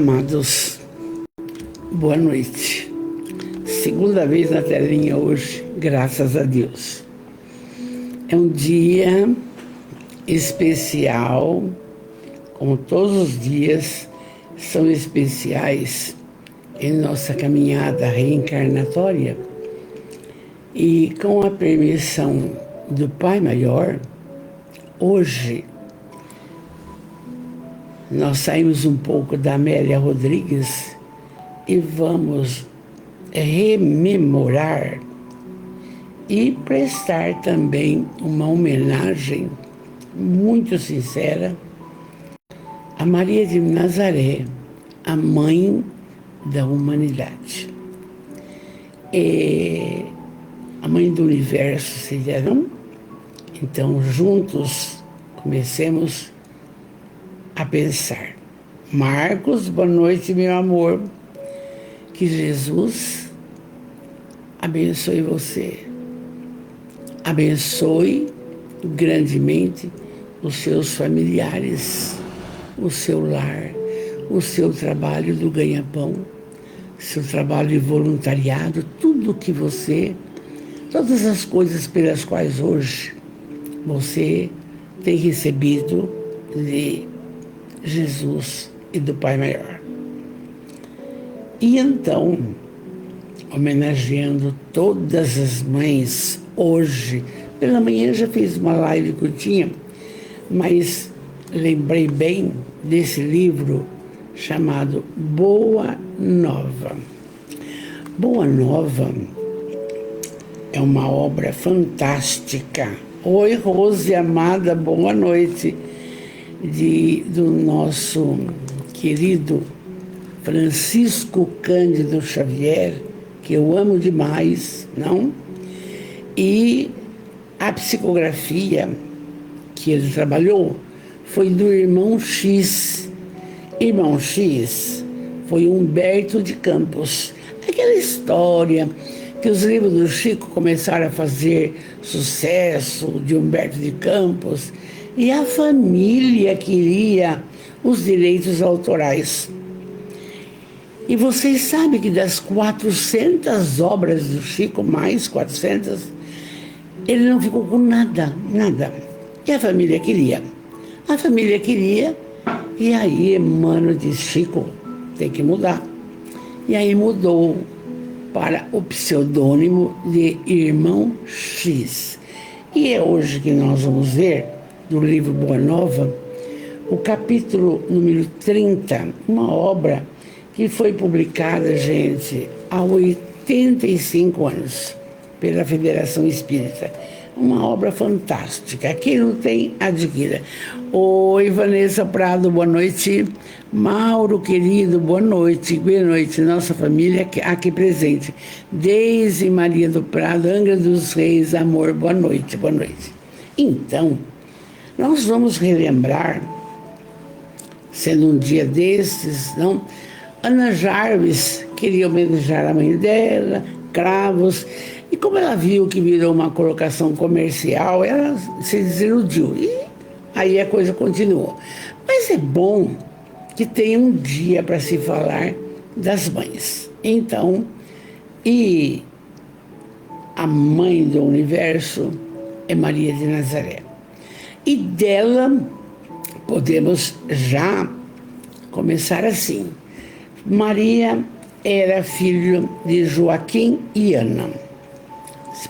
Amados, boa noite. Segunda vez na telinha hoje, graças a Deus. É um dia especial, como todos os dias são especiais em nossa caminhada reencarnatória. E com a permissão do Pai Maior, hoje nós saímos um pouco da Amélia Rodrigues e vamos rememorar e prestar também uma homenagem muito sincera a Maria de Nazaré, a mãe da humanidade. A mãe do universo, seria, não? Então, juntos, comecemos a pensar. Marcos, boa noite, meu amor. Que Jesus abençoe você. Abençoe grandemente os seus familiares, o seu lar, o seu trabalho do ganha-pão, seu trabalho de voluntariado, tudo que você, todas as coisas pelas quais hoje você tem recebido de Jesus e do Pai Maior. E então, homenageando todas as mães, hoje, pela manhã já fiz uma live curtinha, mas lembrei bem desse livro chamado Boa Nova. Boa Nova é uma obra fantástica. Oi, Rose amada, boa noite. Do nosso querido Francisco Cândido Xavier, que eu amo demais, não? E a psicografia que ele trabalhou foi do irmão X. Irmão X foi Humberto de Campos. Aquela história que os livros do Chico começaram a fazer sucesso, de Humberto de Campos, e a família queria os direitos autorais. E vocês sabem que das 400 obras do Chico, mais 400, ele não ficou com nada. E a família queria. E aí Emmanuel disse, Chico, tem que mudar. E aí mudou para o pseudônimo de Irmão X. E é hoje que nós vamos ver, do livro Boa Nova, o capítulo número 30, uma obra que foi publicada, gente, há 85 anos, pela Federação Espírita. Uma obra fantástica. Quem não tem, adquira. Oi, Vanessa Prado, boa noite. Mauro, querido, boa noite. Boa noite, nossa família aqui presente. Deise Maria do Prado, Angra dos Reis, amor, boa noite. Então, nós vamos relembrar, sendo um dia desses, não? Ana Jarvis queria homenagear a mãe dela, cravos, e como ela viu que virou uma colocação comercial, ela se desiludiu. E aí a coisa continuou. Mas é bom que tenha um dia para se falar das mães. Então, e a mãe do universo é Maria de Nazaré. E dela podemos já começar assim. Maria era filha de Joaquim e Ana.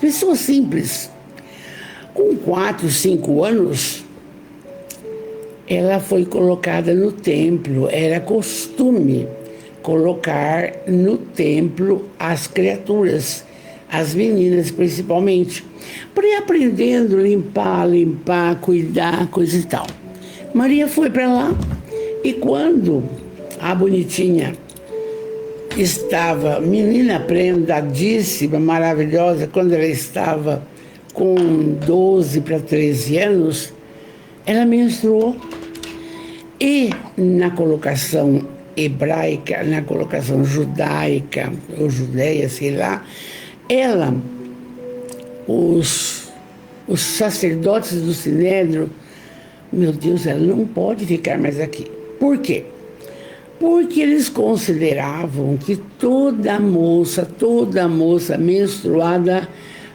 Pessoas simples. Com 4, 5 anos, ela foi colocada no templo. Era costume colocar no templo as criaturas, as meninas principalmente, para ir aprendendo a limpar, cuidar, coisa e tal. Maria foi para lá e quando a bonitinha estava, menina prendadíssima, maravilhosa, quando ela estava com 12 para 13 anos, ela menstruou. E na colocação hebraica, na colocação judaica, ou judeia, sei lá, os sacerdotes do Sinédrio, meu Deus, ela não pode ficar mais aqui. Por quê? porque eles consideravam que toda moça menstruada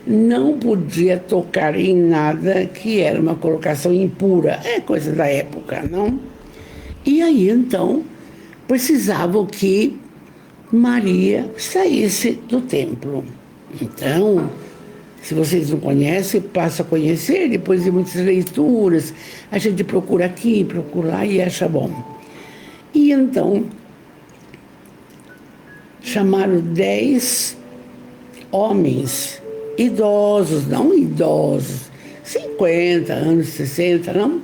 não podia tocar em nada que era uma colocação impura. É coisa da época, não? E aí, então, precisavam que Maria saísse do templo. Então, se vocês não conhecem, passa a conhecer, depois de muitas leituras, a gente procura aqui, procura lá e acha bom. E então, chamaram 10 homens, idosos, não idosos, 50 anos, 60, não?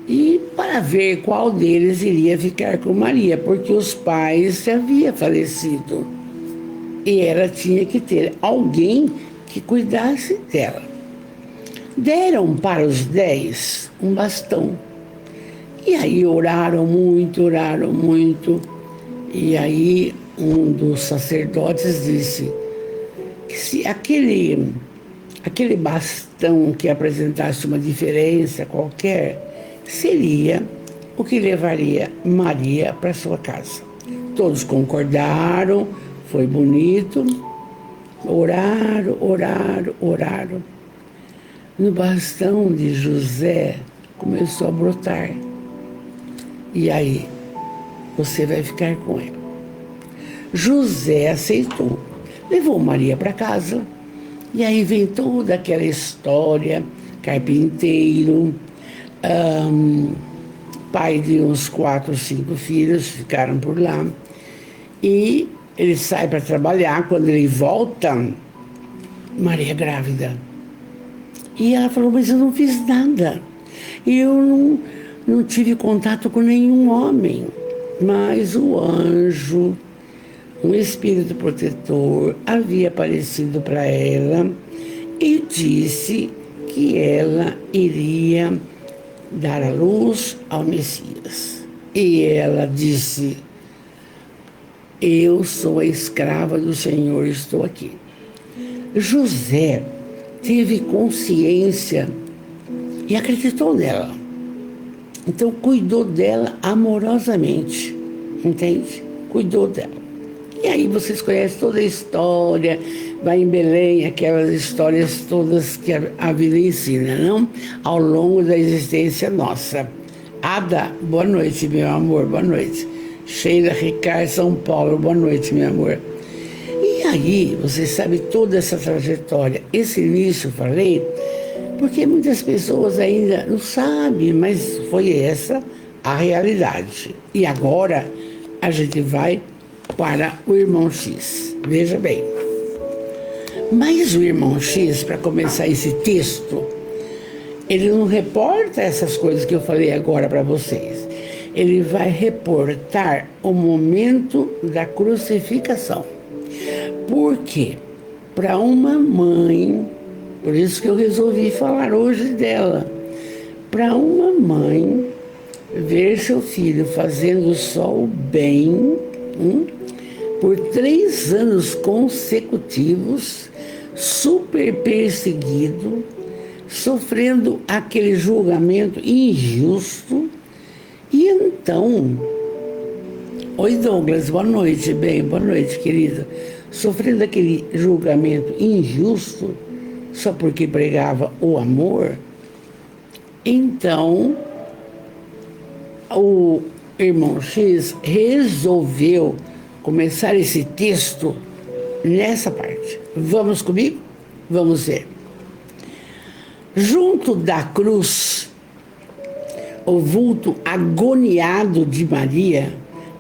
E para ver qual deles iria ficar com Maria, porque os pais haviam falecido. E ela tinha que ter alguém que cuidasse dela. Deram para os 10 um bastão. E aí oraram muito, e aí um dos sacerdotes disse que se aquele bastão que apresentasse uma diferença qualquer, seria o que levaria Maria para sua casa. Todos concordaram, foi bonito, oraram. No bastão de José começou a brotar. E aí, você vai ficar com ela. José aceitou, levou Maria para casa. E aí vem toda aquela história, carpinteiro, pai de uns 4 ou 5 filhos, ficaram por lá. E ele sai para trabalhar, quando ele volta, Maria grávida. E ela falou, mas eu não fiz nada. E eu não tive contato com nenhum homem. Mas o anjo, um espírito protetor, havia aparecido para ela e disse que ela iria dar à luz ao Messias. E ela disse, eu sou a escrava do Senhor, estou aqui. José teve consciência e acreditou nela. Então cuidou dela amorosamente, entende? Cuidou dela. E aí vocês conhecem toda a história, vai em Belém, aquelas histórias todas que a vida ensina, não? Ao longo da existência nossa. Ada, boa noite, meu amor, boa noite. Sheila Ricardo, São Paulo, boa noite, meu amor. E aí, você sabe toda essa trajetória. Esse início eu falei, porque muitas pessoas ainda não sabem, mas foi essa a realidade. E agora a gente vai para o irmão X. Veja bem. Mas o irmão X, para começar esse texto, ele não reporta essas coisas que eu falei agora para vocês. Ele vai reportar o momento da crucificação. Por quê? Para uma mãe, por isso que eu resolvi falar hoje dela, para uma mãe ver seu filho fazendo só o bem por 3 anos consecutivos, super perseguido, sofrendo aquele julgamento injusto. E então, oi Douglas, boa noite, bem, boa noite, querida. Sofrendo aquele julgamento injusto, só porque pregava o amor, então o irmão X resolveu começar esse texto nessa parte. Vamos comigo? Vamos ver. Junto da cruz, o vulto agoniado de Maria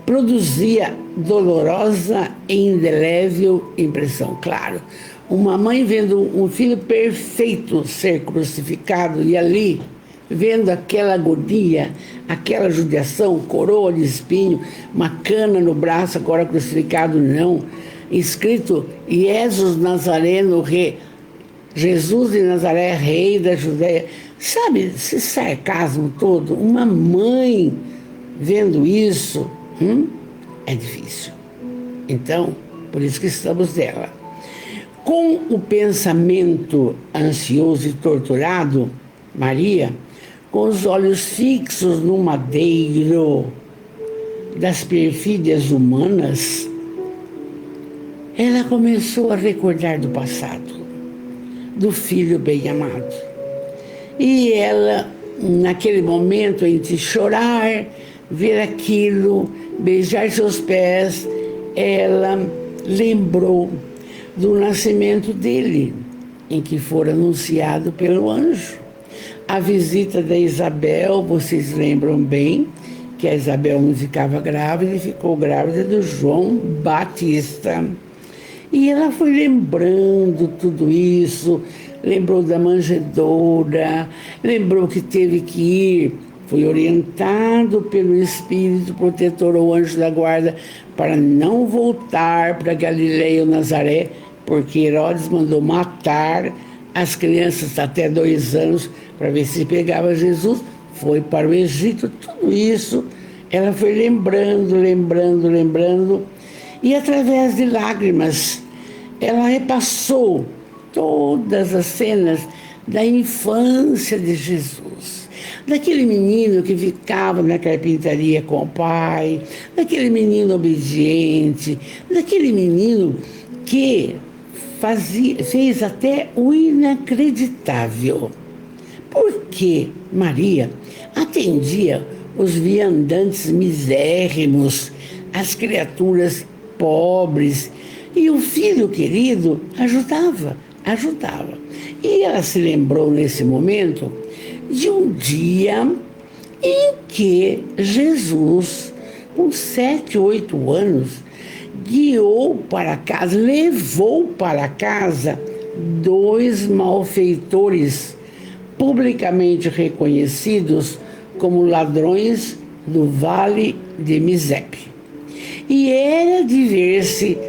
produzia dolorosa e indelével impressão. Claro, uma mãe vendo um filho perfeito ser crucificado e ali, vendo aquela agonia, aquela judiação, coroa de espinho, uma cana no braço, agora crucificado não, escrito Jesus Nazareno, rei, Jesus de Nazaré, rei da Judéia. Sabe, esse sarcasmo todo, uma mãe vendo isso, é difícil. Então, por isso que estamos dela. Com o pensamento ansioso e torturado, Maria, com os olhos fixos no madeiro, das perfídias humanas, ela começou a recordar do passado, do filho bem-amado. E ela, naquele momento, entre chorar, ver aquilo, beijar seus pés, ela lembrou do nascimento dele, em que fora anunciado pelo anjo. A visita da Isabel, vocês lembram bem, que a Isabel não ficava grávida e ficou grávida do João Batista. E ela foi lembrando tudo isso, lembrou da manjedoura, lembrou que teve que ir, foi orientado pelo Espírito protetor ou anjo da guarda para não voltar para Galileia ou Nazaré, porque Herodes mandou matar as crianças até 2 anos para ver se pegava Jesus. Foi para o Egito, tudo isso ela foi lembrando, e através de lágrimas ela repassou todas as cenas da infância de Jesus, daquele menino que ficava na carpintaria com o pai, daquele menino obediente, daquele menino que fez até o inacreditável. Porque Maria atendia os viandantes misérrimos, as criaturas pobres, e o filho querido ajudava. E ela se lembrou nesse momento de um dia em que Jesus, com 7, 8 anos, levou para casa 2 malfeitores publicamente reconhecidos como ladrões do Vale de Misepe. E era de ver-se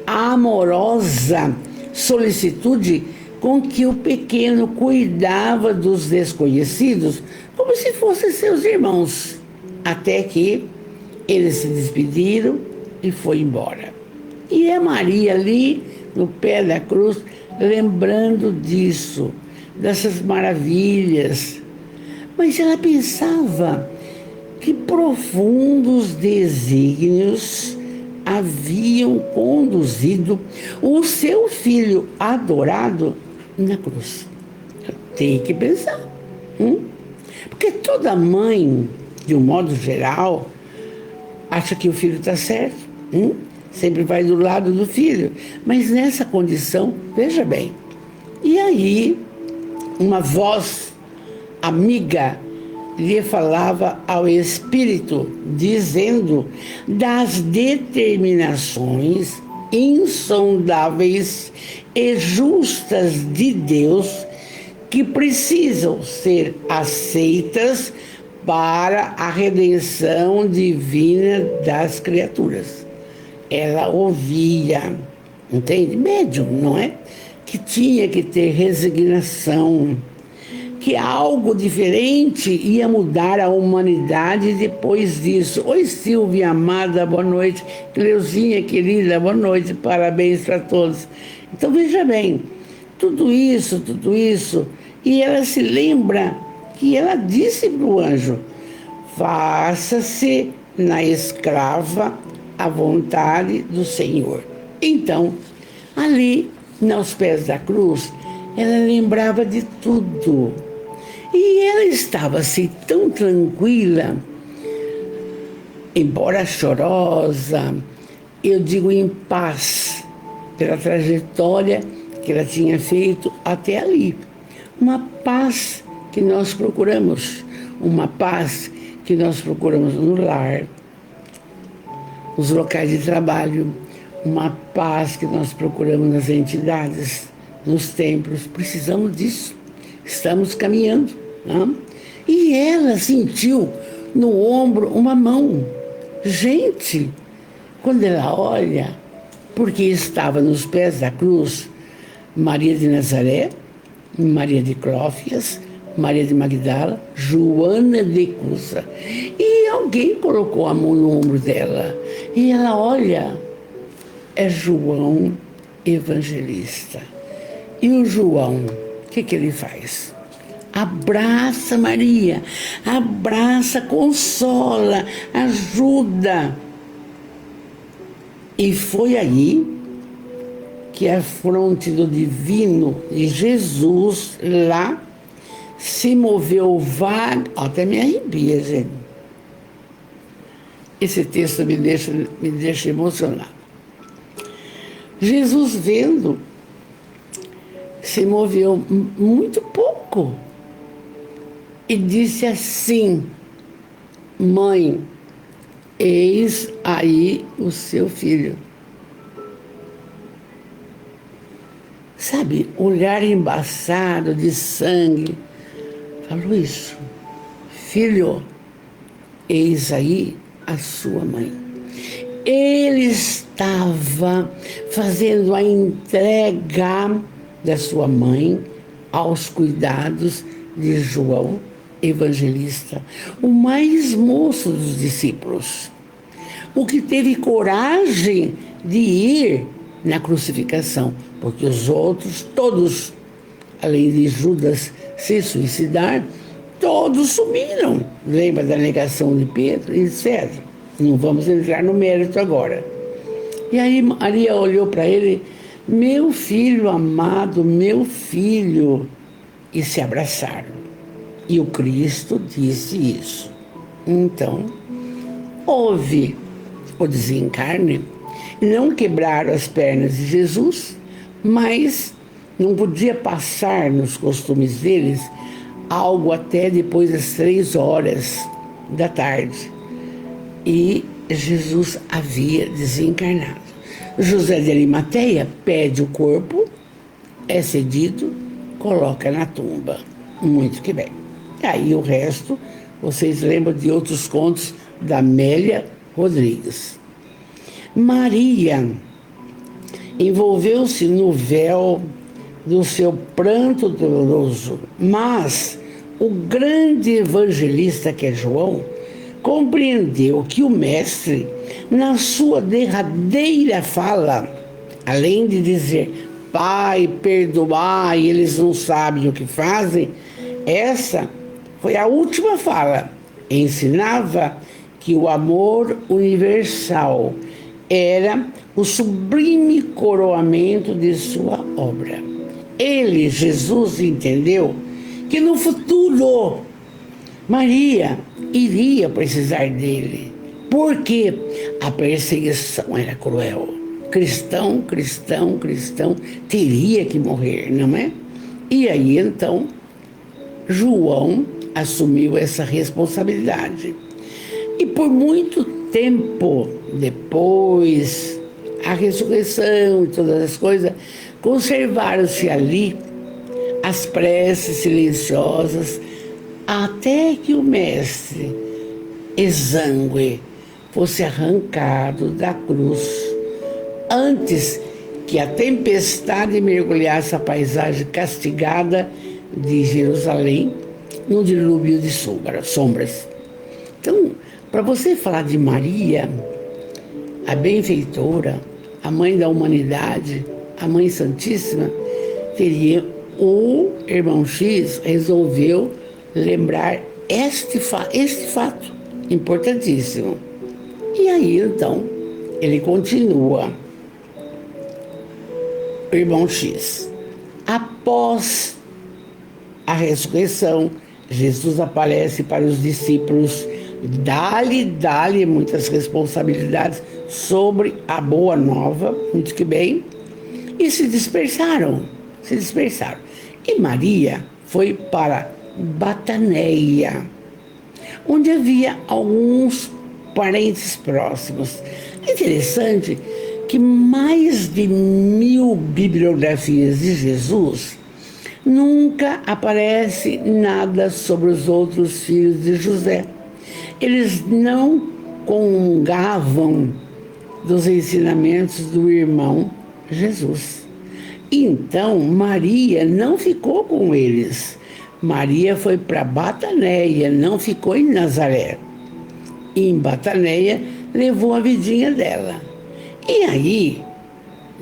a amorosa solicitude com que o pequeno cuidava dos desconhecidos, como se fossem seus irmãos, até que eles se despediram e foi embora. E a Maria ali, no pé da cruz, lembrando disso, dessas maravilhas. Mas ela pensava que profundos desígnios haviam conduzido o seu filho adorado na cruz. Tem que pensar. Porque toda mãe, de um modo geral, acha que o filho está certo. Sempre vai do lado do filho. Mas nessa condição, veja bem. E aí, uma voz amiga lhe falava ao espírito, dizendo das determinações insondáveis e justas de Deus que precisam ser aceitas para a redenção divina das criaturas. Ela ouvia, entende? Médium, não é? Que tinha que ter resignação, que algo diferente ia mudar a humanidade depois disso. Oi, Silvia amada, boa noite. Cleuzinha querida, boa noite, parabéns para todos. Então veja bem, tudo isso, e ela se lembra que ela disse para o anjo: faça-se na escrava a vontade do Senhor. Então, ali, aos pés da cruz, ela lembrava de tudo. E ela estava assim tão tranquila, embora chorosa, eu digo em paz, pela trajetória que ela tinha feito até ali. Uma paz que nós procuramos, uma paz que nós procuramos no lar, nos locais de trabalho, uma paz que nós procuramos nas entidades, nos templos. Precisamos disso. Estamos caminhando. Não? E ela sentiu no ombro uma mão. Gente, quando ela olha, porque estava nos pés da cruz Maria de Nazaré, Maria de Clófias, Maria de Magdala, Joana de Cusa. E alguém colocou a mão no ombro dela. E ela olha, é João Evangelista. E o João, o que ele faz? Abraça Maria, abraça, consola, ajuda. E foi aí que a fronte do divino de Jesus lá se moveu vaga. Até me arrepia, gente. Esse texto me deixa emocionado. Jesus, vendo, se moveu muito pouco e disse assim: mãe, eis aí o seu filho. Sabe, olhar embaçado de sangue, falou isso: filho, eis aí a sua mãe. Ele estava fazendo a entrega da sua mãe aos cuidados de João Evangelista, o mais moço dos discípulos, o que teve coragem de ir na crucificação, porque os outros, todos, além de Judas se suicidar, todos sumiram. Lembra da negação de Pedro, etc. Não vamos entrar no mérito agora. E aí Maria olhou para ele: meu filho amado, meu filho, e se abraçaram. E o Cristo disse isso. Então, houve o desencarne. Não quebraram as pernas de Jesus, mas não podia passar nos costumes deles algo até depois das 3 horas da tarde. E Jesus havia desencarnado. José de Arimateia pede o corpo, é cedido, coloca na tumba. Muito que bem. E aí o resto, vocês lembram de outros contos da Amélia Rodrigues. Maria envolveu-se no véu do seu pranto doloroso, mas o grande evangelista que é João compreendeu que o mestre, na sua derradeira fala, além de dizer: Pai, perdoai, eles não sabem o que fazem, essa foi a última fala. Ensinava que o amor universal era o sublime coroamento de sua obra. Ele, Jesus, entendeu que no futuro Maria iria precisar dele, porque a perseguição era cruel. Cristão teria que morrer, não é? E aí então João assumiu essa responsabilidade. E por muito tempo depois, a ressurreição e todas as coisas, conservaram-se ali as preces silenciosas, até que o mestre exangue fosse arrancado da cruz, antes que a tempestade mergulhasse a paisagem castigada de Jerusalém num dilúvio de sombras. Então, para você falar de Maria, a benfeitora, a mãe da humanidade, a mãe santíssima, teria o irmão X resolveu lembrar este fato importantíssimo. E aí, então, ele continua. O irmão X: após a ressurreição, Jesus aparece para os discípulos, dá-lhe muitas responsabilidades sobre a boa nova, muito que bem, e se dispersaram. E Maria foi para Bataneia, onde havia alguns parentes próximos. É interessante que mais de 1000 bibliografias de Jesus nunca aparece nada sobre os outros filhos de José. Eles não comungavam dos ensinamentos do irmão Jesus. Então, Maria não ficou com eles. Maria foi para Bataneia, não ficou em Nazaré. E em Bataneia levou a vidinha dela. E aí,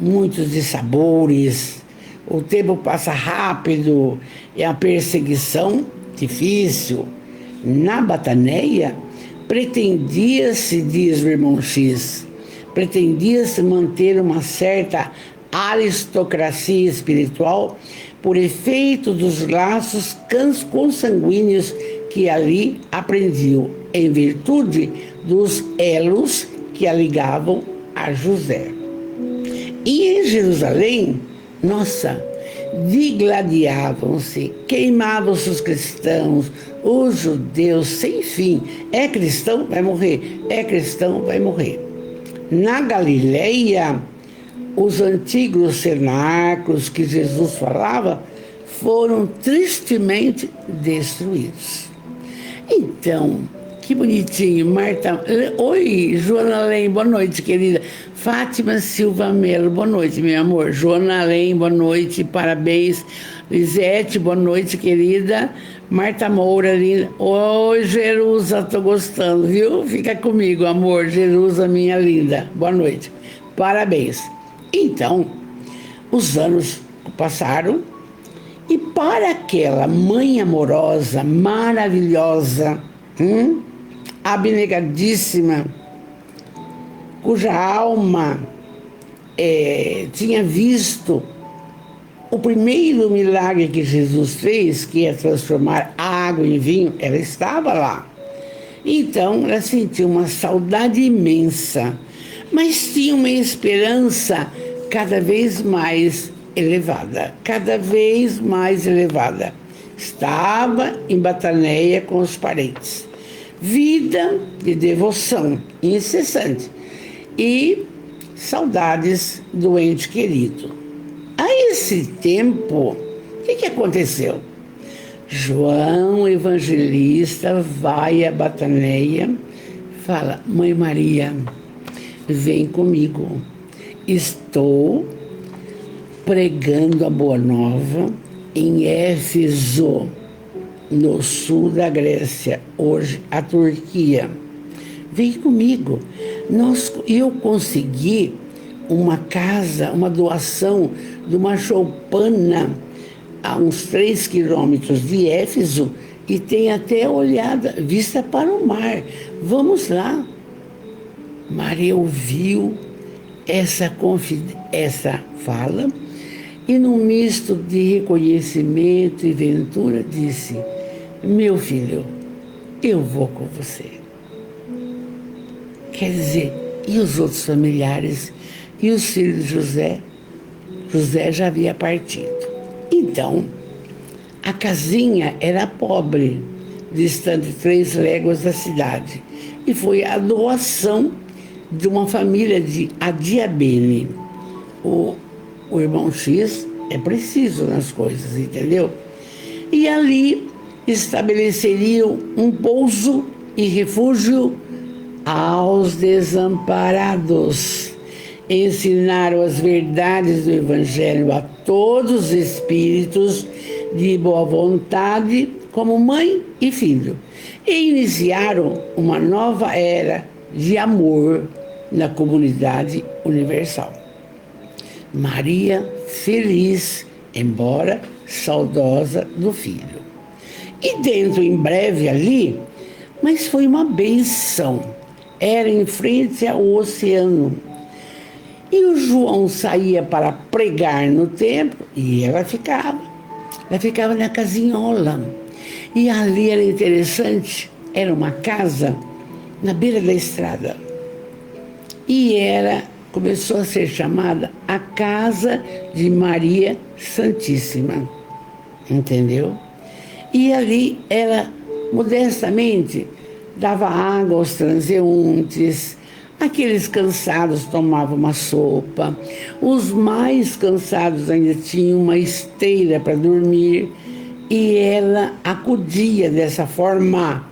muitos dissabores, o tempo passa rápido, é a perseguição difícil. Na Bataneia, pretendia-se, diz o irmão X, pretendia-se manter uma certa aristocracia espiritual por efeito dos laços consanguíneos que ali aprendiam, em virtude dos elos que a ligavam a José. E em Jerusalém, nossa, digladiavam-se, queimavam-se os cristãos, os judeus, sem fim. É cristão, vai morrer. É cristão, vai morrer. Na Galileia, os antigos cenáculos que Jesus falava foram tristemente destruídos. Então, que bonitinho, Marta. Oi, Joana Além, boa noite, querida. Fátima Silva Melo, boa noite, meu amor. Joana Além, boa noite, parabéns. Lisete, boa noite, querida. Marta Moura, linda. Oi, Jerusa, tô gostando, viu? Fica comigo, amor. Jerusa, minha linda. Boa noite. Parabéns. Então, os anos passaram e para aquela mãe amorosa, maravilhosa, abnegadíssima, cuja alma tinha visto o primeiro milagre que Jesus fez, que é transformar água em vinho, ela estava lá. Então, ela sentiu uma saudade imensa, mas tinha uma esperança cada vez mais elevada, cada vez mais elevada. Estava em Bataneia com os parentes. Vida de devoção incessante e saudades do ente querido. A esse tempo, o que aconteceu? João Evangelista vai a Bataneia, fala: Mãe Maria, vem comigo. Estou pregando a Boa Nova em Éfeso, no sul da Grécia, hoje a Turquia. Vem comigo. Eu consegui uma casa, uma doação de uma choupana a uns 3 quilômetros de Éfeso e tem até olhada, vista para o mar. Vamos lá. Maria ouviu essa fala e, num misto de reconhecimento e ventura, disse: meu filho, eu vou com você. Quer dizer, e os outros familiares? E os filhos de José? José já havia partido. Então, a casinha era pobre, distante 3 léguas da cidade. E foi a doação de uma família de Adiabene. O irmão X é preciso nas coisas, entendeu? E ali estabeleceriam um pouso e refúgio aos desamparados. Ensinaram as verdades do Evangelho a todos os espíritos de boa vontade, como mãe e filho. E iniciaram uma nova era de amor na comunidade universal. Maria feliz, embora saudosa do filho. E dentro, em breve ali, mas foi uma benção. Era em frente ao oceano. E o João saía para pregar no templo e ela ficava na casinhola. E ali era interessante, era uma casa na beira da estrada. E começou a ser chamada a Casa de Maria Santíssima. Entendeu? E ali ela, modestamente, dava água aos transeuntes. Aqueles cansados tomavam uma sopa. Os mais cansados ainda tinham uma esteira para dormir. E ela acudia dessa forma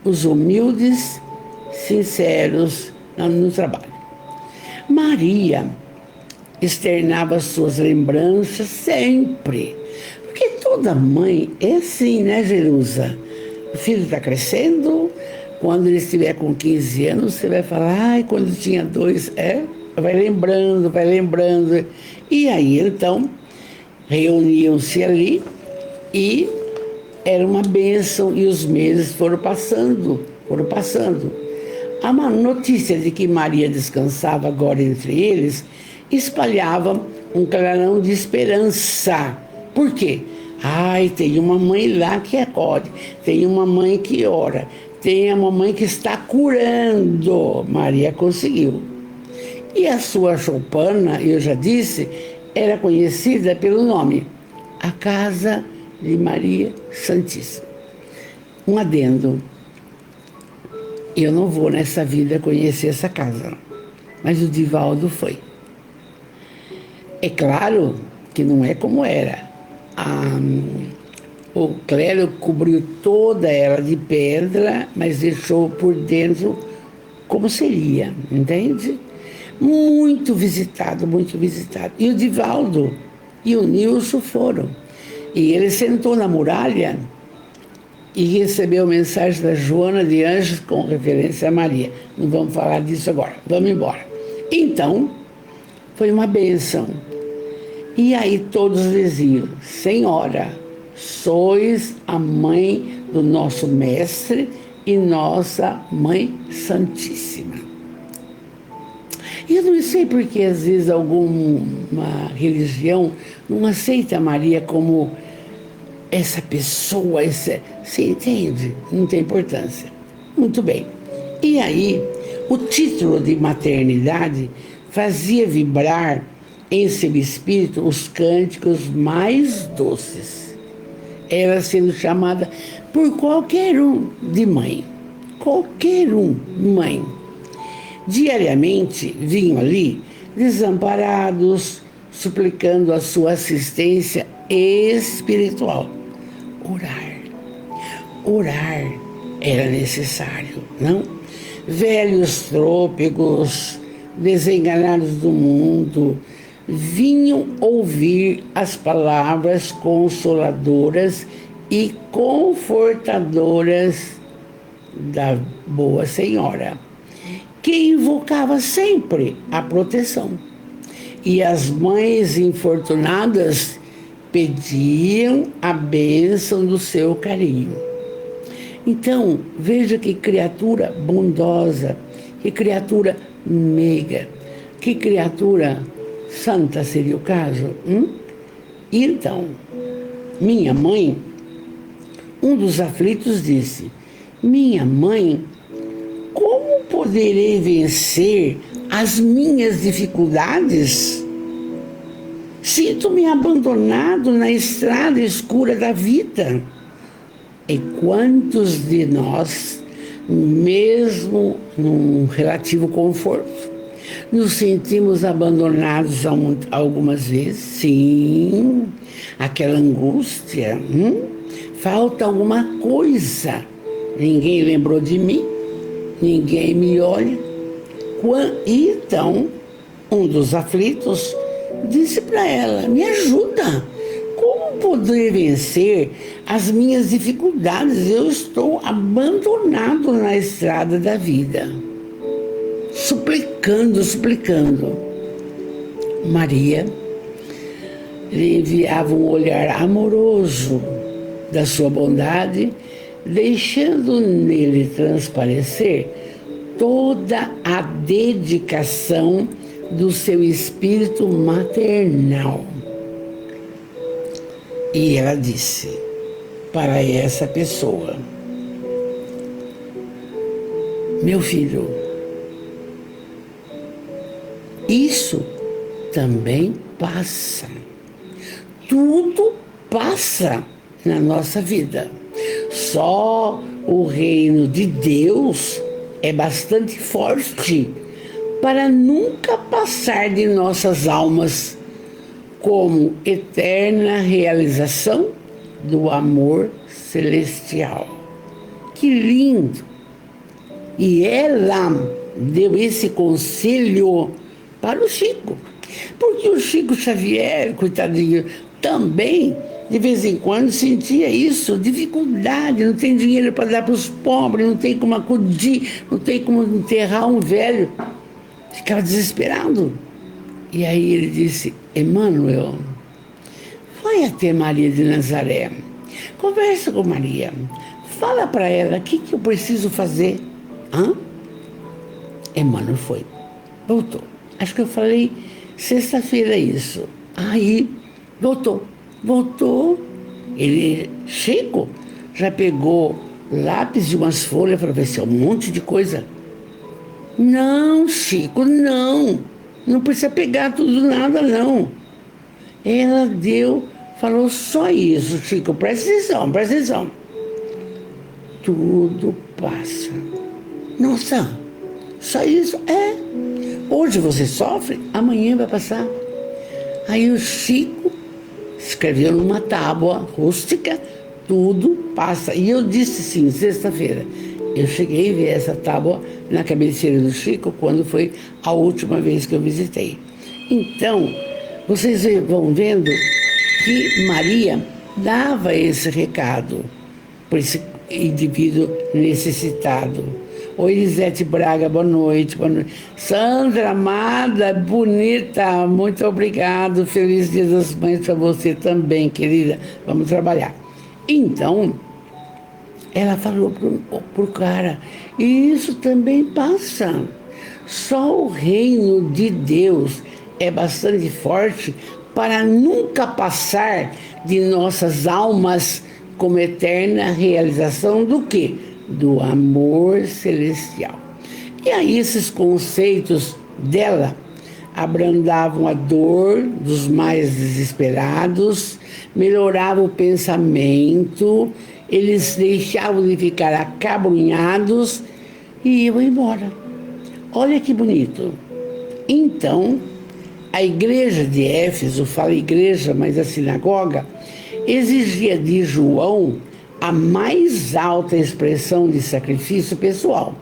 os humildes, sinceros no trabalho. Maria externava suas lembranças sempre. Porque toda mãe é assim, né, Jerusa? O filho está crescendo, quando ele estiver com 15 anos, você vai falar: ai, quando tinha 2, vai lembrando. E aí, então, reuniam-se ali e era uma bênção, e os meses foram passando. A uma notícia de que Maria descansava agora entre eles espalhava um clarão de esperança. Por quê? Ai, tem uma mãe lá que acode, tem uma mãe que ora, tem uma mãe que está curando. Maria conseguiu. E a sua choupana, eu já disse, era conhecida pelo nome, a Casa de Maria Santíssima. Um adendo. Eu não vou nessa vida conhecer essa casa, mas o Divaldo foi. É claro que não é como era. O clero cobriu toda ela de pedra, mas deixou por dentro como seria, entende? Muito visitado, muito visitado. E o Divaldo e o Nilson foram. E ele sentou na muralha e recebeu mensagem da Joana de Anjos com referência a Maria. Não vamos falar disso agora, vamos embora. Então, foi uma bênção. E aí todos diziam: Senhora, sois a mãe do nosso mestre e nossa Mãe Santíssima. E eu não sei porque às vezes alguma religião não aceita Maria como essa pessoa, você entende? Não tem importância. Muito bem. E aí, o título de maternidade fazia vibrar em seu espírito os cânticos mais doces. Ela sendo chamada por qualquer um de mãe. Qualquer um, mãe. Diariamente vinham ali desamparados, suplicando a sua assistência espiritual. Orar era necessário, não? Velhos trôpegos, desenganados do mundo, vinham ouvir as palavras consoladoras e confortadoras da Boa Senhora, que invocava sempre a proteção. E as mães infortunadas pediam a bênção do seu carinho. Então, veja que criatura bondosa, que criatura meiga, que criatura santa seria o caso. Então, minha mãe, um dos aflitos disse: minha mãe, como poderei vencer as minhas dificuldades? Sinto-me abandonado na estrada escura da vida. E quantos de nós, mesmo num relativo conforto, nos sentimos abandonados algumas vezes? Sim, aquela angústia. Falta alguma coisa. Ninguém lembrou de mim, ninguém me olha. Então, um dos aflitos disse para ela: me ajuda. Como poder vencer as minhas dificuldades? Eu estou abandonado na estrada da vida. Suplicando. Maria lhe enviava um olhar amoroso da sua bondade, deixando nele transparecer toda a dedicação do seu espírito maternal. E ela disse para essa pessoa: meu filho, isso também passa. Tudo passa na nossa vida. Só o reino de Deus é bastante forte para nunca passar de nossas almas como eterna realização do amor celestial. Que lindo! E ela deu esse conselho para o Chico, porque o Chico Xavier, coitadinho, também de vez em quando sentia isso, dificuldade, não tem dinheiro para dar para os pobres, não tem como acudir, não tem como enterrar um velho. Ficava desesperado. E aí ele disse: Emmanuel, vai até Maria de Nazaré. Conversa com Maria. Fala para ela o que eu preciso fazer. Hã? Emmanuel foi. Voltou. Acho que eu falei sexta-feira isso. Aí, voltou. Ele, Chico, já pegou lápis e umas folhas e falou assim, um monte de coisa. Não, Chico, não. Não precisa pegar tudo nada, não. Ela falou só isso, Chico, presta atenção. Tudo passa. Nossa, só isso? É. Hoje você sofre, amanhã vai passar. Aí o Chico escreveu numa tábua rústica, tudo passa. E eu disse sim, sexta-feira. Eu cheguei a ver essa tábua na cabeceira do Chico quando foi a última vez que eu visitei. Então, vocês vão vendo que Maria dava esse recado para esse indivíduo necessitado. Oi, Elisete Braga, boa noite. Sandra, amada, bonita, muito obrigado. Feliz Dia das Mães para você também, querida. Vamos trabalhar. Então, ela falou pro cara, e isso também passa. Só o reino de Deus é bastante forte para nunca passar de nossas almas como eterna realização do quê? Do amor celestial. E aí esses conceitos dela abrandavam a dor dos mais desesperados, melhoravam o pensamento, eles deixavam de ficar acabrunhados e iam embora. Olha que bonito. Então, a igreja de Éfeso, fala igreja, mas a sinagoga, exigia de João a mais alta expressão de sacrifício pessoal,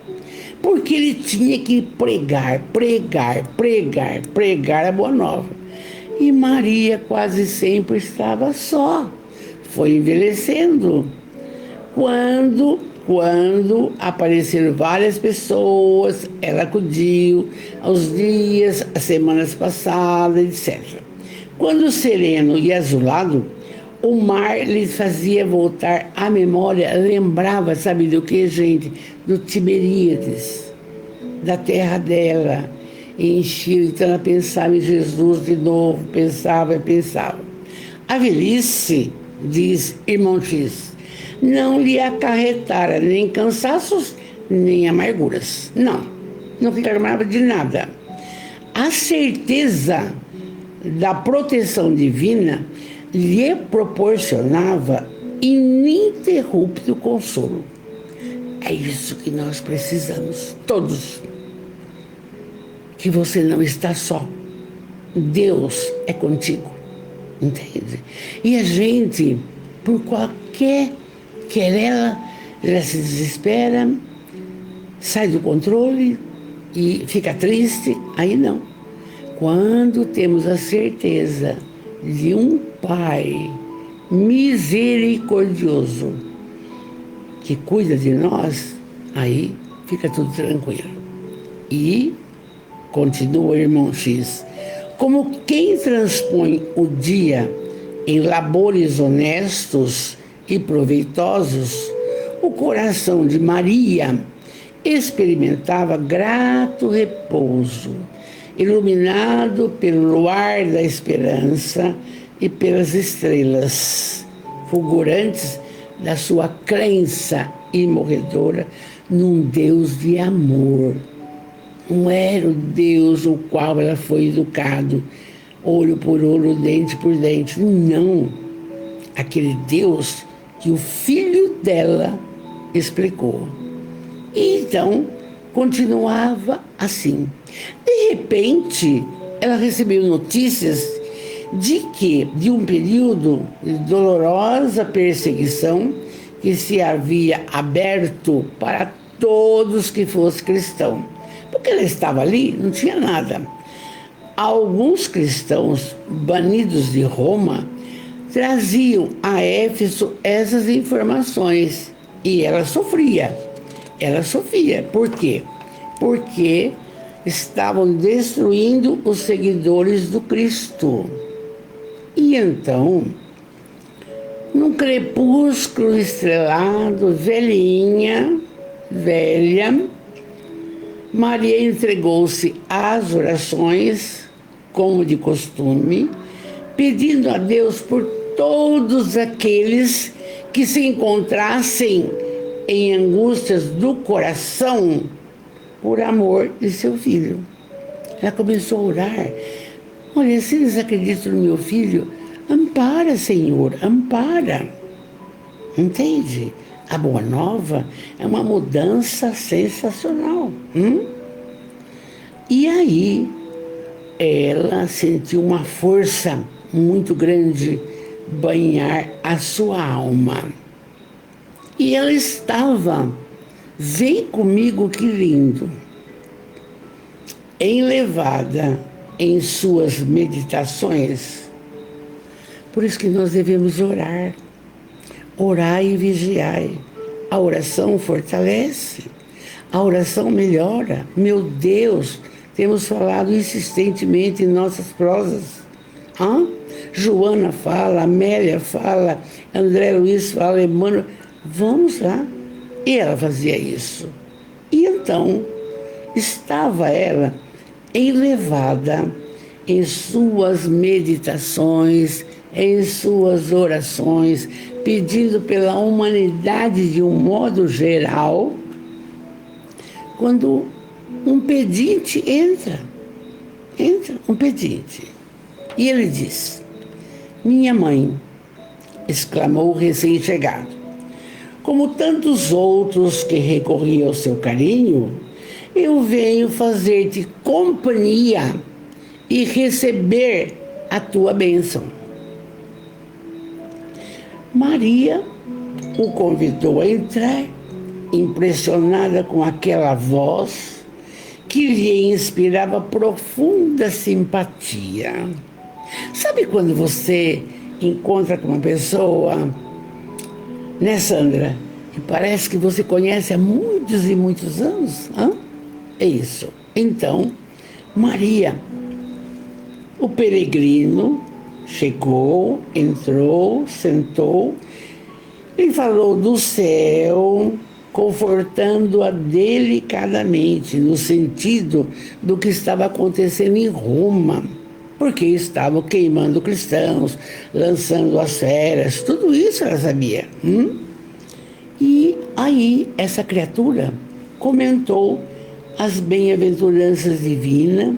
porque ele tinha que pregar a boa nova. E Maria quase sempre estava só, foi envelhecendo. Quando apareceram várias pessoas, ela acudiu aos dias, as semanas passadas, etc. Quando sereno e azulado, o mar lhes fazia voltar à memória, lembrava, sabe do que, gente? Do Tiberíades, da terra dela, e enchia, então ela pensava em Jesus de novo, pensava. A velhice, diz irmão X, não lhe acarretara nem cansaços, nem amarguras. Não reclamava de nada. A certeza da proteção divina lhe proporcionava ininterrupto consolo. É isso que nós precisamos, todos. Que você não está só. Deus é contigo, entende? E a gente, por qualquer querela, já se desespera, sai do controle e fica triste. Aí não. Quando temos a certeza de um Pai misericordioso que cuida de nós, aí fica tudo tranquilo. E continua o irmão X, como quem transpõe o dia em labores honestos e proveitosos, o coração de Maria experimentava grato repouso, iluminado pelo luar da esperança e pelas estrelas fulgurantes da sua crença imorredora num Deus de amor. Não era o Deus no qual ela foi educada, olho por olho, dente por dente. Não. Aquele Deus que o filho dela explicou. E então, continuava assim. De repente, ela recebeu notícias de um período de dolorosa perseguição que se havia aberto para todos que fossem cristãos. Porque ela estava ali, não tinha nada. Alguns cristãos banidos de Roma traziam a Éfeso essas informações e ela sofria. Por quê? Porque estavam destruindo os seguidores do Cristo. E então Num crepúsculo estrelado, velha, Maria entregou-se às orações, como de costume, pedindo a Deus por todos aqueles que se encontrassem em angústias do coração por amor de seu filho. Ela começou a orar. Olha, se eles acreditam no meu filho, ampara, Senhor, ampara. Entende? A Boa Nova é uma mudança sensacional. E aí, ela sentiu uma força muito grande banhar a sua alma. E ela estava, vem comigo que lindo, enlevada em suas meditações. Por isso que nós devemos orar. Orar e vigiar. A oração fortalece, a oração melhora. Meu Deus, temos falado insistentemente em nossas prosas. Joana fala, Amélia fala, André Luiz fala, Emmanuel. Vamos lá. E ela fazia isso. E então, estava ela elevada em suas meditações, em suas orações, pedindo pela humanidade de um modo geral, quando um pedinte entra um pedinte, e ele diz: minha mãe, exclamou o recém-chegado, como tantos outros que recorriam ao seu carinho, eu venho fazer-te companhia e receber a tua bênção. Maria o convidou a entrar, impressionada com aquela voz que lhe inspirava profunda simpatia. Sabe quando você encontra com uma pessoa, né, Sandra? Que parece que você conhece há muitos e muitos anos? É isso. Então, Maria, o peregrino, chegou, entrou, sentou e falou do céu, confortando-a delicadamente, no sentido do que estava acontecendo em Roma, porque estavam queimando cristãos, lançando as feras, tudo isso ela sabia. E aí essa criatura comentou as bem-aventuranças divinas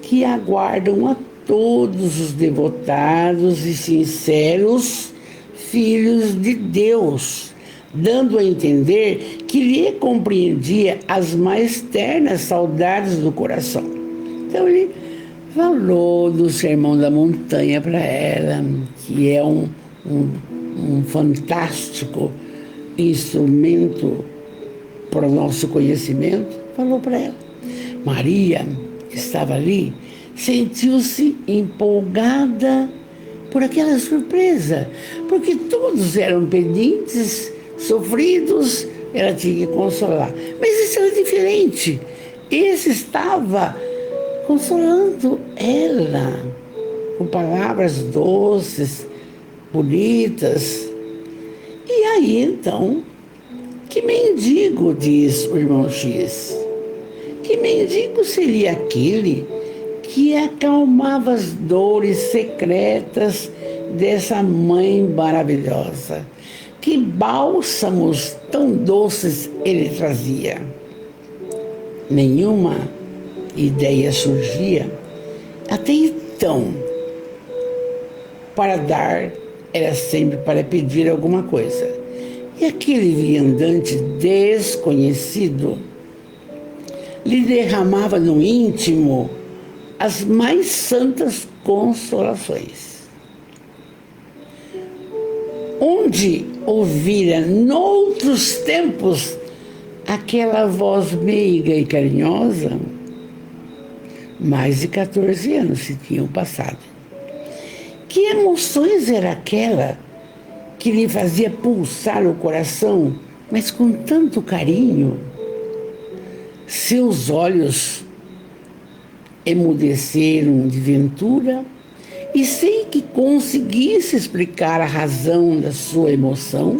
que aguardam a todos os devotados e sinceros filhos de Deus, dando a entender que lhe compreendia as mais ternas saudades do coração. Então ele falou do Sermão da Montanha para ela, que é um fantástico instrumento para o nosso conhecimento. Falou para ela. Maria, que estava ali, sentiu-se empolgada por aquela surpresa, porque todos eram pedintes, sofridos, ela tinha que consolar. Mas esse era diferente. Esse estava consolando ela com palavras doces, bonitas. E aí, então, que mendigo, diz o irmão X, que mendigo seria aquele que acalmava as dores secretas dessa mãe maravilhosa? Que bálsamos tão doces ele trazia? Nenhuma ideia surgia. Até então, para dar era sempre para pedir alguma coisa. E aquele viandante desconhecido lhe derramava no íntimo as mais santas consolações. Onde ouvira noutros tempos aquela voz meiga e carinhosa, mais de 14 anos se tinham passado. Que emoções era aquela que lhe fazia pulsar o coração, mas com tanto carinho? Seus olhos emudeceram de ventura E sem que conseguisse explicar a razão da sua emoção,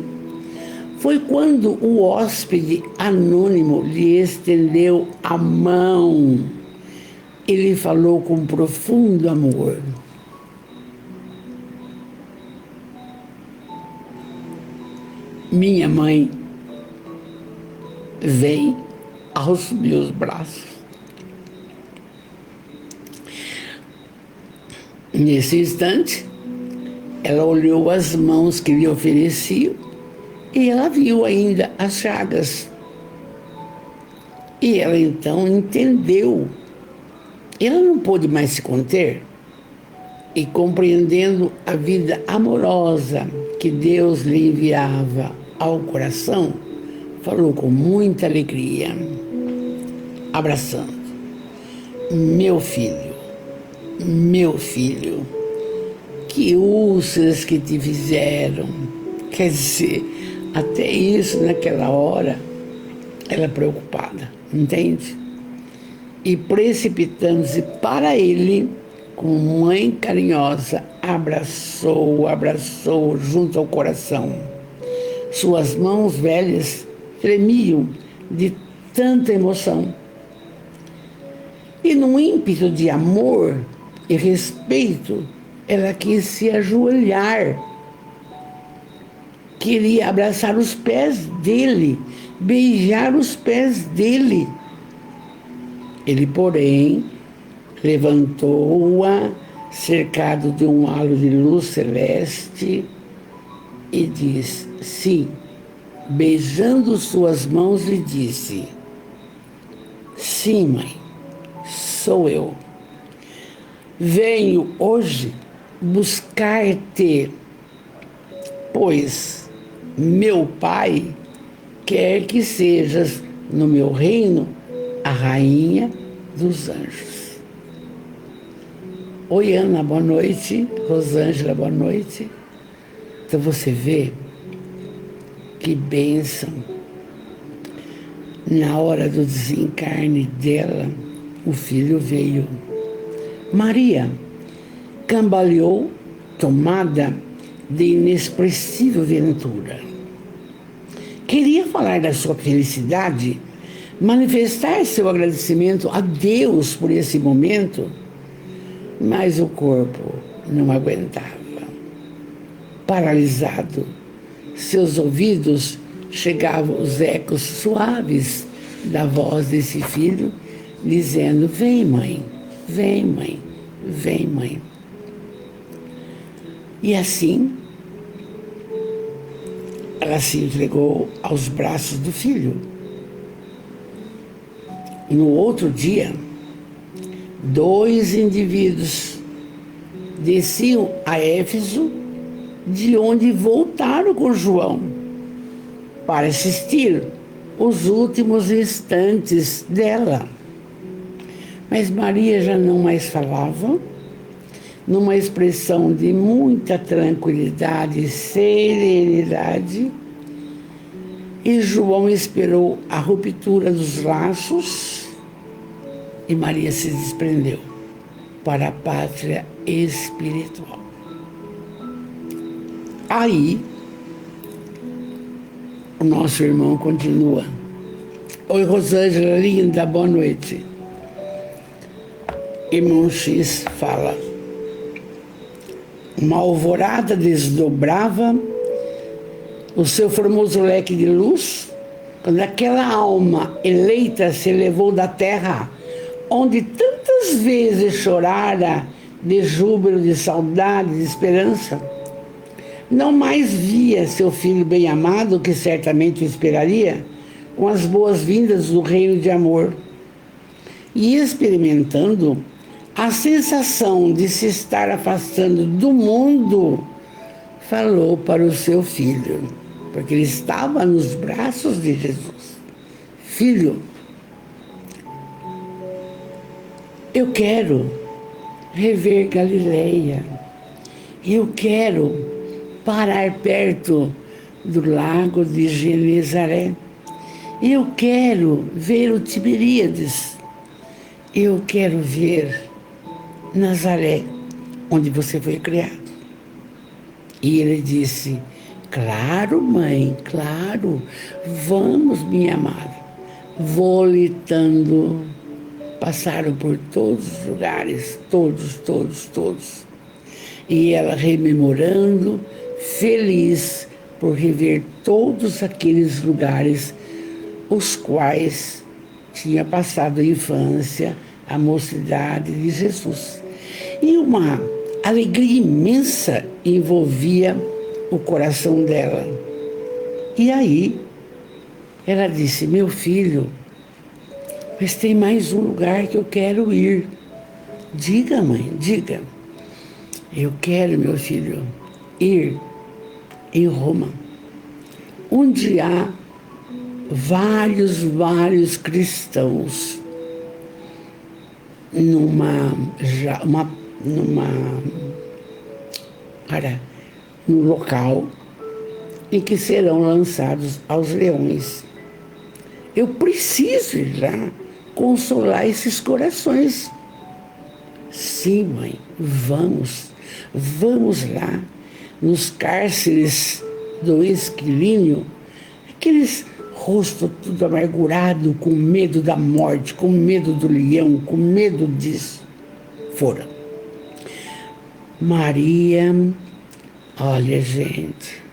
foi quando o hóspede anônimo lhe estendeu a mão e lhe falou com profundo amor. Minha mãe vem aos meus braços. Nesse instante, ela olhou as mãos que lhe ofereciam e ela viu ainda as chagas. E ela então entendeu. Ela não pôde mais se conter e, compreendendo a vida amorosa que Deus lhe enviava ao coração, falou com muita alegria, abraçando: meu filho, que úlceras que te fizeram. Quer dizer, até isso naquela hora, ela preocupada, entende? E precipitando-se para ele, com mãe carinhosa, abraçou junto ao coração. Suas mãos velhas tremiam de tanta emoção. E num ímpeto de amor e respeito, ela quis se ajoelhar. Queria abraçar os pés dele, beijar os pés dele. Ele, porém, levantou-a, cercado de um halo de luz celeste, e disse, sim, beijando suas mãos, lhe disse: sim, mãe, sou eu. Venho hoje buscar-te, pois meu Pai quer que sejas no meu reino a rainha dos anjos. Oi, Ana, boa noite. Rosângela, boa noite. Então você vê que bênção. Na hora do desencarne dela, o filho veio. Maria cambaleou, tomada de inexpressível ventura. Queria falar da sua felicidade, manifestar seu agradecimento a Deus por esse momento, mas o corpo não aguentava. Paralisado, seus ouvidos chegavam os ecos suaves da voz desse filho, dizendo: vem, mãe, vem, mãe, vem, mãe. E assim, ela se entregou aos braços do filho. No outro dia, 2 indivíduos desciam a Éfeso, de onde voltaram com João para assistir os últimos instantes dela. Mas Maria já não mais falava, numa expressão de muita tranquilidade e serenidade, e João esperou a ruptura dos laços e Maria se desprendeu para a pátria espiritual. Aí, o nosso irmão continua. Oi, Rosângela, linda, boa noite. Irmão X fala: uma alvorada desdobrava o seu formoso leque de luz, quando aquela alma eleita se elevou da terra, onde tantas vezes chorara de júbilo, de saudade, de esperança. Não mais via seu filho bem-amado, que certamente o esperaria, com as boas-vindas do reino de amor. E experimentando a sensação de se estar afastando do mundo, falou para o seu filho, porque ele estava nos braços de Jesus: filho, eu quero rever Galileia, eu quero parar perto do lago de Genezaré, eu quero ver o Tiberíades, eu quero ver Nazaré, onde você foi criado. E ele disse: claro, mãe, claro, vamos, minha amada. Volitando, passaram por todos os lugares, todos. E ela rememorando, feliz por rever todos aqueles lugares os quais tinha passado a infância, a mocidade de Jesus. E uma alegria imensa envolvia o coração dela. E aí, ela disse: meu filho, mas tem mais um lugar que eu quero ir. Diga, mãe, diga. Eu quero, meu filho, ir em Roma, onde há vários cristãos num local em que serão lançados aos leões. Eu preciso ir lá consolar esses corações. Sim, mãe, vamos lá, nos cárceres do Esquilínio, aqueles rostos tudo amargurado, com medo da morte, com medo do leão, com medo disso. Foram. Maria, olha, gente,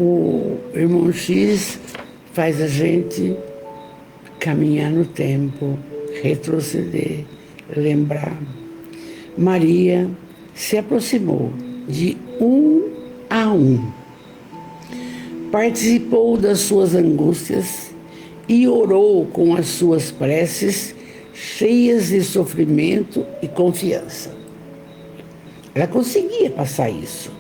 o irmão X faz a gente caminhar no tempo, retroceder, lembrar. Maria se aproximou de um a um, participou das suas angústias e orou com as suas preces cheias de sofrimento e confiança. Ela conseguia passar isso.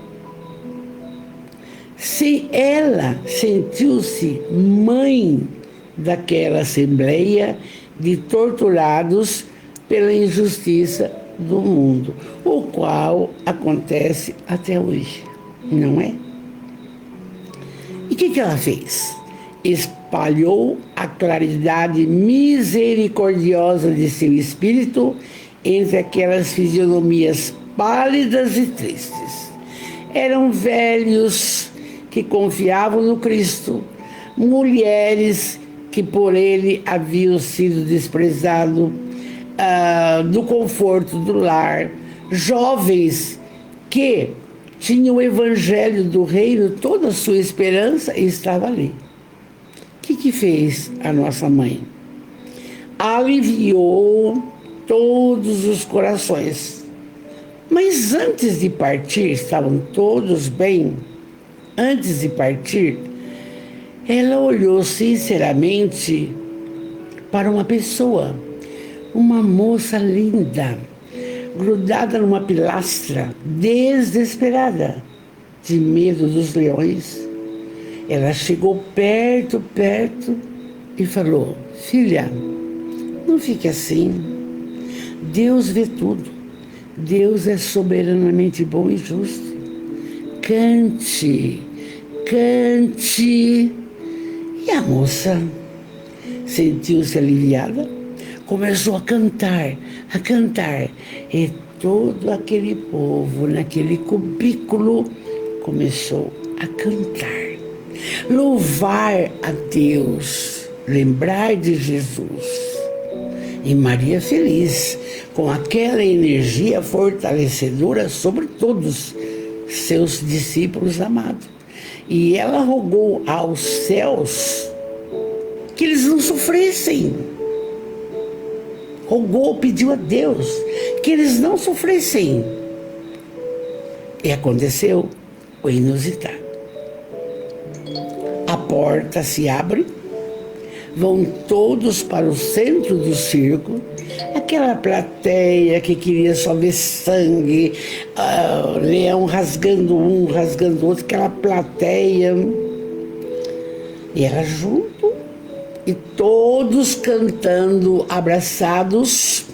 Se ela sentiu-se mãe daquela assembleia de torturados pela injustiça do mundo, o qual acontece até hoje, não é? E o que ela fez? Espalhou a claridade misericordiosa de seu espírito entre aquelas fisionomias pálidas e tristes. Eram velhos que confiavam no Cristo, mulheres que por ele haviam sido desprezados, do conforto do lar, jovens que tinham o evangelho do reino, toda a sua esperança estava ali. O que fez a nossa mãe? Aliviou todos os corações. Mas antes de partir, estavam todos bem. Antes de partir, ela olhou sinceramente para uma pessoa, uma moça linda, grudada numa pilastra, desesperada, de medo dos leões. Ela chegou perto e falou: filha, não fique assim. Deus vê tudo. Deus é soberanamente bom e justo. Cante. E a moça sentiu-se aliviada, começou a cantar, e todo aquele povo naquele cubículo começou a cantar, louvar a Deus, lembrar de Jesus. E Maria feliz, com aquela energia fortalecedora sobre todos seus discípulos amados. E ela rogou aos céus que eles não sofressem. Rogou, pediu a Deus que eles não sofressem. E aconteceu o inusitado. A porta se abre, vão todos para o centro do circo, aquela plateia que queria só ver sangue, leão rasgando um, rasgando outro, aquela plateia. E ela junto, e todos cantando, abraçados.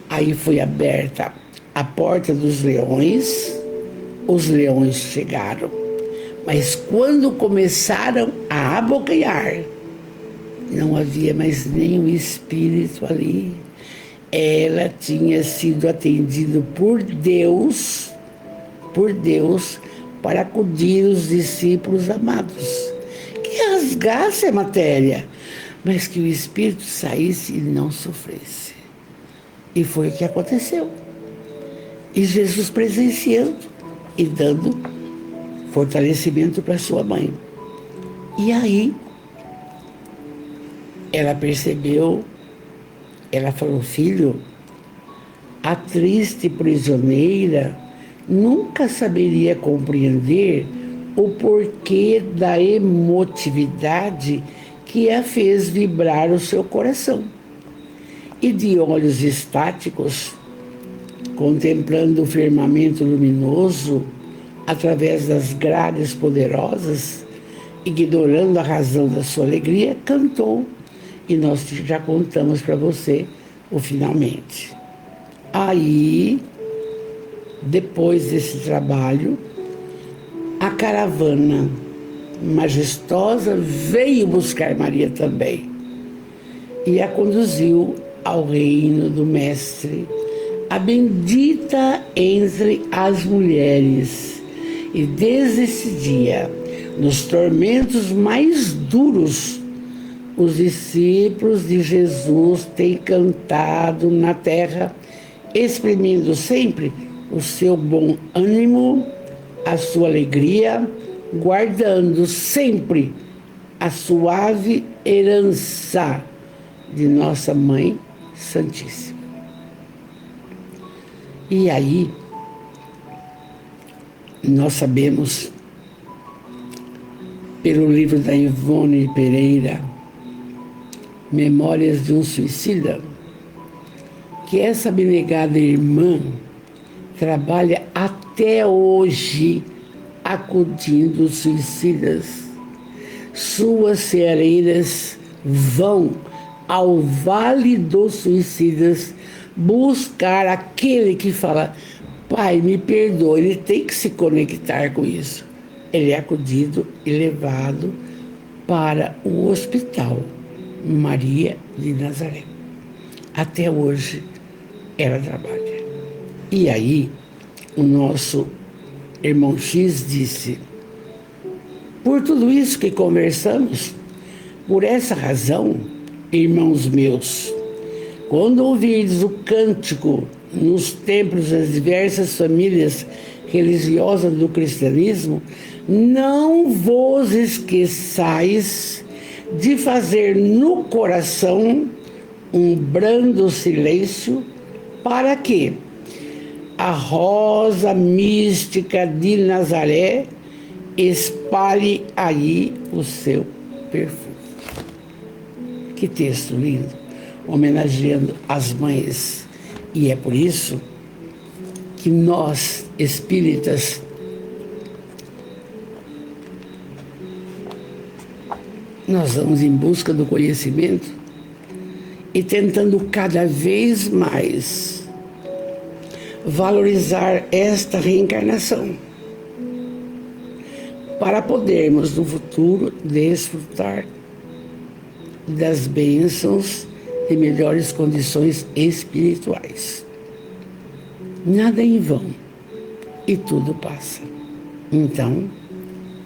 Aí foi aberta a porta dos leões, os leões chegaram. Mas quando começaram a abocanhar, não havia mais nenhum espírito ali. ela tinha sido atendida por Deus, para acudir os discípulos amados, que rasgasse a matéria, mas que o espírito saísse e não sofresse. E foi o que aconteceu. E Jesus presenciando e dando fortalecimento para sua mãe. E aí, ela percebeu, ela falou: filho, a triste prisioneira nunca saberia compreender o porquê da emotividade que a fez vibrar o seu coração. E de olhos estáticos, contemplando o firmamento luminoso através das grades poderosas, ignorando a razão da sua alegria, cantou. E nós já contamos para você o finalmente. Aí, depois desse trabalho, a caravana majestosa veio buscar Maria também e a conduziu ao reino do Mestre, a bendita entre as mulheres. E desde esse dia, nos tormentos mais duros, os discípulos de Jesus têm cantado na terra, exprimindo sempre o seu bom ânimo, a sua alegria, guardando sempre a suave herança de nossa Mãe Santíssima. E aí, nós sabemos, pelo livro da Ivone Pereira, Memórias de um Suicida, que essa abnegada irmã trabalha até hoje acudindo os suicidas. Suas ceareiras vão ao Vale dos Suicidas buscar aquele que fala: pai, me perdoa. Ele tem que se conectar com isso. Ele é acudido e levado para o hospital Maria de Nazaré. Até hoje ela trabalha. E aí o nosso irmão X disse: por tudo isso que conversamos, por essa razão, irmãos meus, quando ouvirdes o cântico nos templos das diversas famílias religiosas do cristianismo, não vos esqueçais de fazer no coração um brando silêncio, para que a rosa mística de Nazaré espalhe aí o seu perfume. Que texto lindo, homenageando as mães. E é por isso que nós, espíritas, nós vamos em busca do conhecimento e tentando cada vez mais valorizar esta reencarnação, para podermos no futuro desfrutar das bênçãos e melhores condições espirituais. Nada em vão e tudo passa. Então,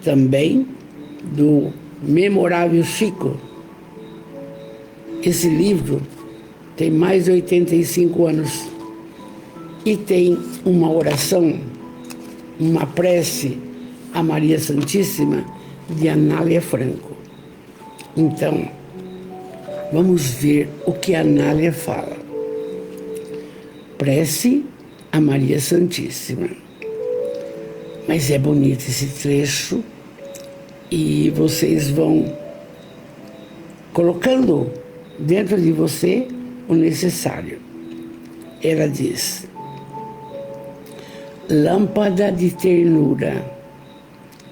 também do memorável Chico, esse livro tem mais de 85 anos e tem uma oração, uma prece a Maria Santíssima de Anália Franco. Então, vamos ver o que Anália fala. Prece a Maria Santíssima. Mas é bonito esse trecho e vocês vão colocando dentro de você o necessário. Ela diz: lâmpada de ternura,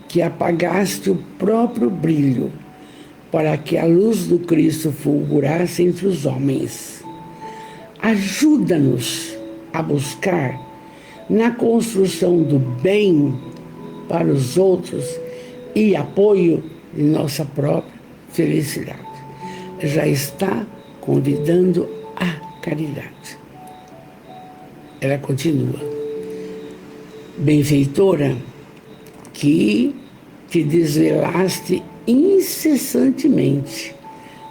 que apagaste o próprio brilho, para que a luz do Cristo fulgurasse entre os homens. Ajuda-nos a buscar na construção do bem para os outros e apoio de nossa própria felicidade. Já está convidando à caridade. ela continua: benfeitora, que te desvelaste incessantemente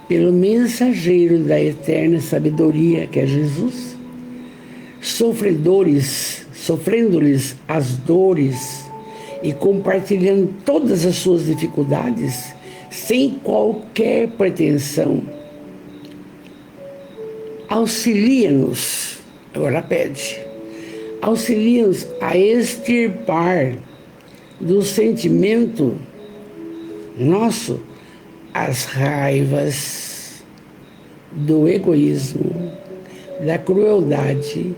pelo mensageiro da eterna sabedoria, que é Jesus, sofrendo-lhes as dores e compartilhando todas as suas dificuldades, sem qualquer pretensão. Auxilia-nos, agora pede, auxilia-nos a extirpar do sentimento nosso as raivas do egoísmo, da crueldade,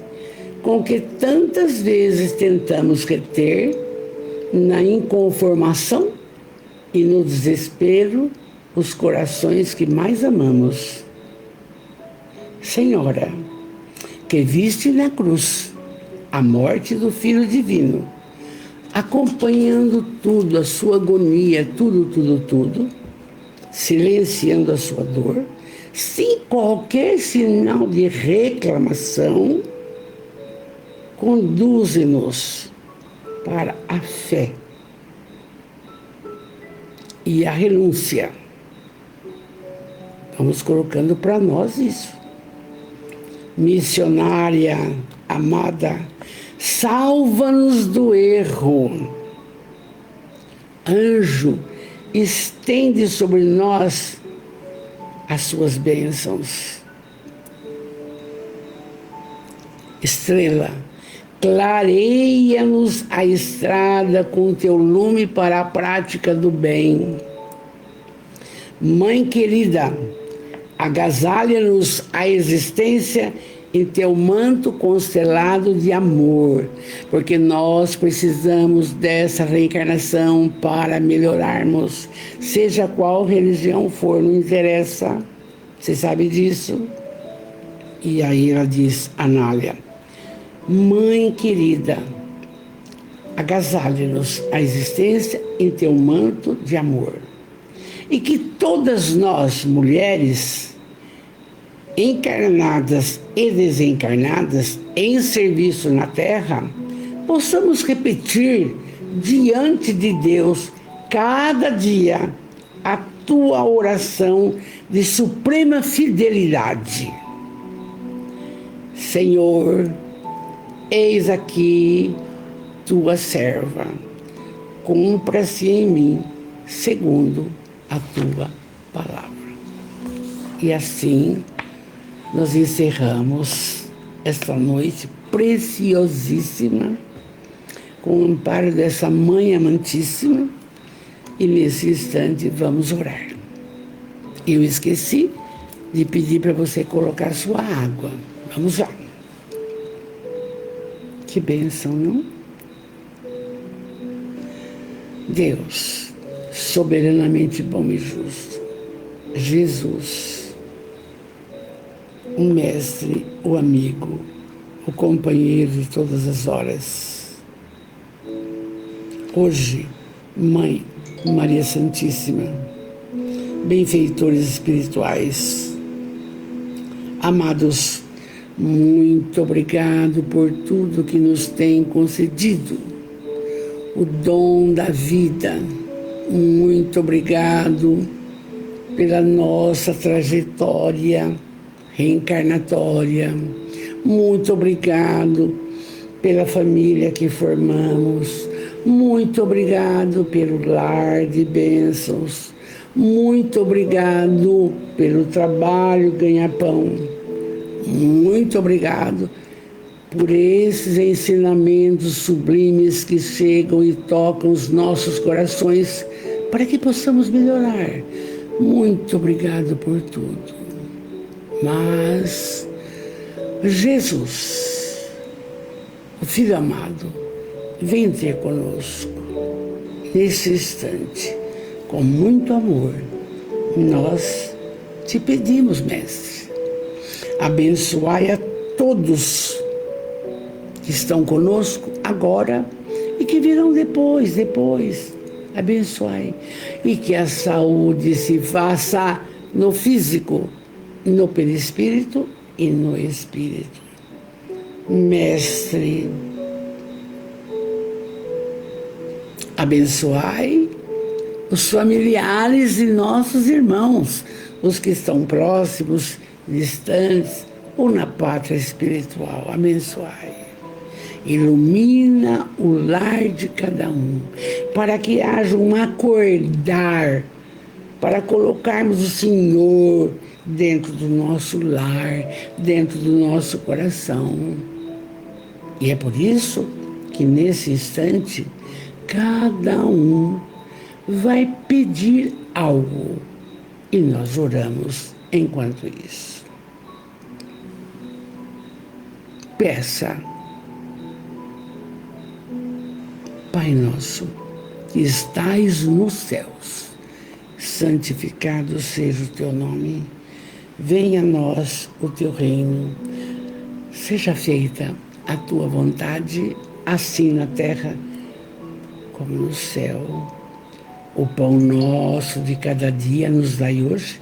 com que tantas vezes tentamos reter na inconformação e no desespero os corações que mais amamos. Senhora, que viste na cruz a morte do Filho Divino, acompanhando tudo, a sua agonia, tudo, silenciando a sua dor, sem qualquer sinal de reclamação, conduze-nos para a fé e a renúncia. Vamos colocando para nós isso. Missionária amada, salva-nos do erro. Anjo, estende sobre nós as suas bênçãos. Estrela, clareia-nos a estrada com teu lume para a prática do bem. Mãe querida, agasalha-nos a existência em teu manto constelado de amor, porque nós precisamos dessa reencarnação para melhorarmos, seja qual religião for, não interessa, você sabe disso? E aí ela diz, Anália, mãe querida, agasalha-nos a existência em teu manto de amor, e que todas nós, mulheres, encarnadas e desencarnadas em serviço na Terra, possamos repetir diante de Deus cada dia a tua oração de suprema fidelidade. Senhor, eis aqui tua serva, cumpra-se em mim segundo a tua palavra. E assim nós encerramos esta noite preciosíssima com o amparo dessa Mãe amantíssima, e nesse instante vamos orar. Eu esqueci de pedir para você colocar sua água. Vamos lá. Que bênção, não? Deus, soberanamente bom e justo, Jesus, o mestre, o amigo, o companheiro de todas as horas. Hoje, Mãe Maria Santíssima, benfeitores espirituais, amados, muito obrigado por tudo que nos tem concedido, o dom da vida. Muito obrigado pela nossa trajetória reencarnatória. Muito obrigado pela família que formamos. Muito obrigado pelo lar de bênçãos. Muito obrigado pelo trabalho ganha-pão. Muito obrigado por esses ensinamentos sublimes que chegam e tocam os nossos corações para que possamos melhorar. Muito obrigado por tudo. Mas Jesus, o Filho amado, vem ter conosco nesse instante, com muito amor. Nós te pedimos, Mestre, abençoai a todos que estão conosco agora e que virão depois. Abençoai. E que a saúde se faça no físico, no perispírito e no espírito. Mestre, abençoai os familiares de nossos irmãos, os que estão próximos, distantes ou na pátria espiritual. Abençoai. Ilumina o lar de cada um, para que haja um acordar, para colocarmos o Senhor dentro do nosso lar, dentro do nosso coração. E é por isso que nesse instante, cada um vai pedir algo e nós oramos enquanto isso. Peça. Pai nosso, que estais nos céus, santificado seja o teu nome, venha a nós o teu reino, seja feita a tua vontade, assim na terra como no céu. O pão nosso de cada dia nos dai hoje,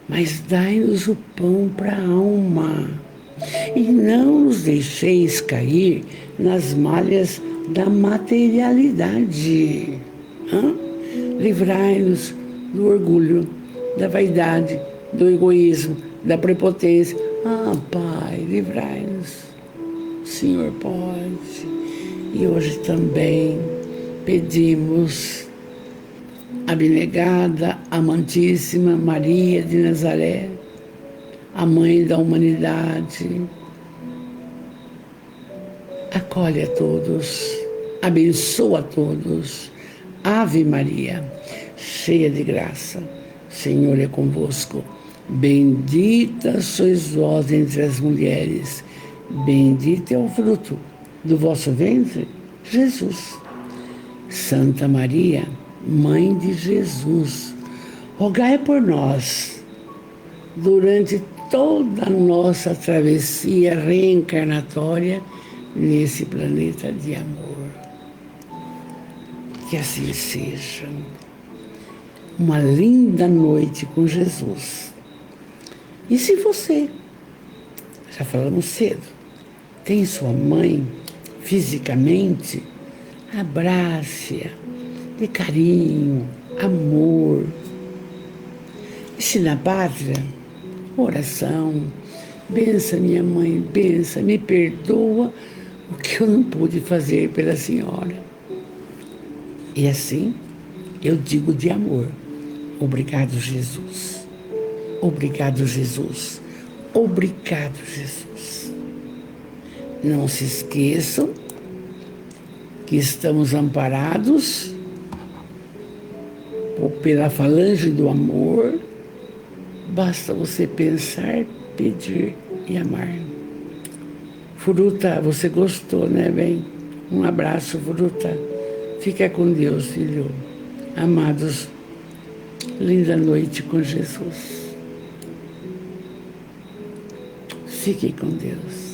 mas dai-nos o pão para a alma. E não nos deixeis cair nas malhas da materialidade. Livrai-nos do orgulho, da vaidade, do egoísmo, da prepotência. Pai, livrai-nos. O Senhor pode. E hoje também pedimos abnegada, amantíssima Maria de Nazaré, a mãe da humanidade, acolhe a todos, abençoa a todos. Ave Maria, cheia de graça, o Senhor é convosco. Bendita sois vós entre as mulheres, bendito é o fruto do vosso ventre, Jesus. Santa Maria, Mãe de Jesus, rogai por nós durante toda a nossa travessia reencarnatória nesse planeta de amor. Que assim seja. Uma linda noite com Jesus. E se você, já falamos cedo, tem sua mãe fisicamente, abrace-a de carinho, amor. E se na pátria, oração, bença minha mãe, bença, me perdoa o que eu não pude fazer pela senhora. E assim, eu digo de amor, obrigado, Jesus. Obrigado, Jesus. Obrigado, Jesus. Não se esqueçam que estamos amparados pela falange do amor. Basta você pensar, pedir e amar. Fruta, você gostou, né, bem? Um abraço, Fruta. Fica com Deus, filho. Amados, linda noite com Jesus. Fique com Deus.